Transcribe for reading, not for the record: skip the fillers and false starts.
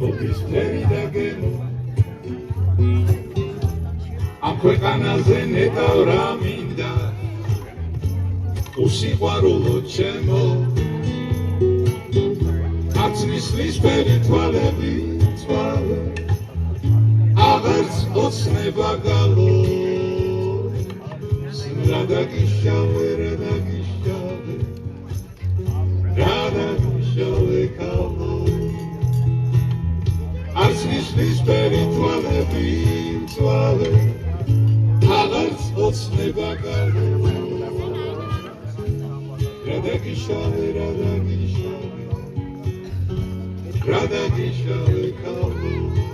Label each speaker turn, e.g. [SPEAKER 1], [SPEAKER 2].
[SPEAKER 1] ხოთის ფერი და გემო ამ ქვეყანაზე ნეტავ რა მინდა უსიყვარულო ჩემო არც მისლის ფერი თვალები თვალე აღარც ოცნება გალო რა დაგიშავე კალო არც მისლის ფერი თვალები თვალე აღარც ოცნება გალო რა დაგიშავე კალო